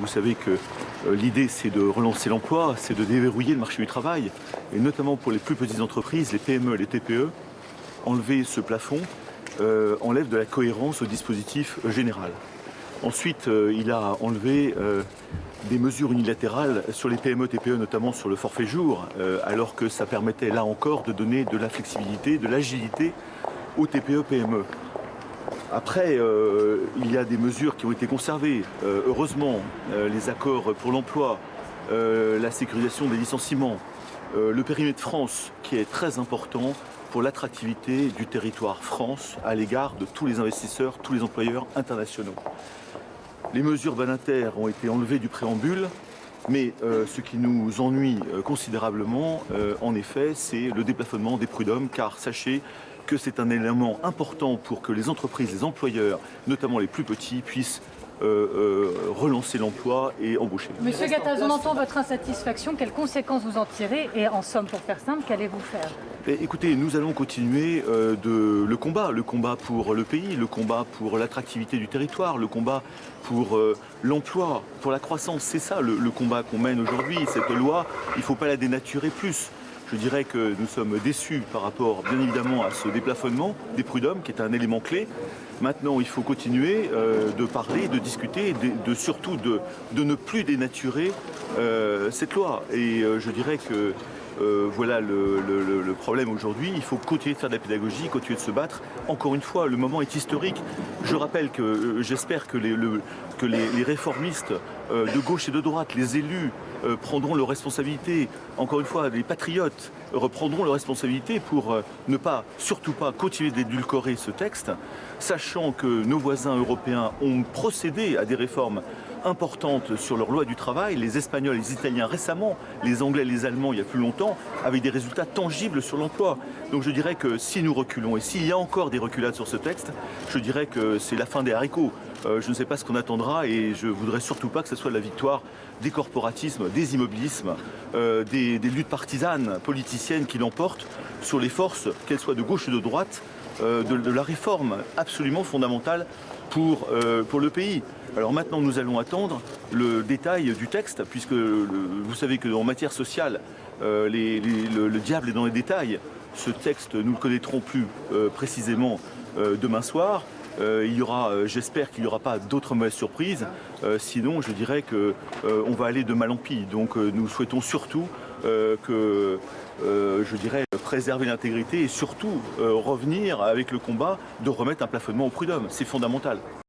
vous savez que l'idée, c'est de relancer l'emploi, c'est de déverrouiller le marché du travail, et notamment pour les plus petites entreprises, les PME, les TPE, enlever ce plafond enlève de la cohérence au dispositif général. Ensuite, il a enlevé des mesures unilatérales sur les PME, TPE, notamment sur le forfait jour, alors que ça permettait là encore de donner de la flexibilité, de l'agilité aux TPE, PME. Après, il y a des mesures qui ont été conservées. Heureusement, les accords pour l'emploi, la sécurisation des licenciements, le périmètre France qui est très important pour l'attractivité du territoire France à l'égard de tous les investisseurs, tous les employeurs internationaux. Les mesures banataires ont été enlevées du préambule, mais ce qui nous ennuie considérablement, en effet, c'est le déplafonnement des prud'hommes, car sachez que c'est un élément important pour que les entreprises, les employeurs, notamment les plus petits, puissent relancer l'emploi et embaucher. Monsieur Gattaz, on entend votre insatisfaction. Quelles conséquences vous en tirez? Et en somme, pour faire simple, qu'allez-vous faire? Écoutez, nous allons continuer le combat pour le pays, le combat pour l'attractivité du territoire, le combat pour l'emploi, pour la croissance. C'est ça le combat qu'on mène aujourd'hui. Cette loi, il ne faut pas la dénaturer plus. Je dirais que nous sommes déçus par rapport, bien évidemment, à ce déplafonnement des prud'hommes, qui est un élément clé. Maintenant, il faut continuer de parler, de discuter, surtout de ne plus dénaturer cette loi. Et je dirais que voilà le problème aujourd'hui. Il faut continuer de faire de la pédagogie, continuer de se battre. Encore une fois, le moment est historique. Je rappelle que j'espère que les réformistes de gauche et de droite, les élus, prendront leurs responsabilités. Encore une fois, les patriotes reprendront leurs responsabilités pour surtout pas continuer d'édulcorer ce texte, sachant que nos voisins européens ont procédé à des réformes importantes sur leur loi du travail, les Espagnols, les Italiens récemment, les Anglais, les Allemands il y a plus longtemps, avec des résultats tangibles sur l'emploi. Donc je dirais que si nous reculons, et s'il y a encore des reculades sur ce texte, je dirais que c'est la fin des haricots. Je ne sais pas ce qu'on attendra et je ne voudrais surtout pas que ce soit la victoire des corporatismes, des immobilismes, des luttes partisanes, politiciennes qui l'emportent sur les forces, qu'elles soient de gauche ou de droite, de la réforme absolument fondamentale pour le pays. Alors maintenant, nous allons attendre le détail du texte, puisque vous savez qu'en matière sociale, le diable est dans les détails. Ce texte, nous le connaîtrons plus précisément demain soir. J'espère qu'il n'y aura pas d'autres mauvaises surprises. Sinon, je dirais qu'on va aller de mal en pis. Donc nous souhaitons surtout préserver l'intégrité et surtout revenir avec le combat de remettre un plafonnement au prud'homme. C'est fondamental.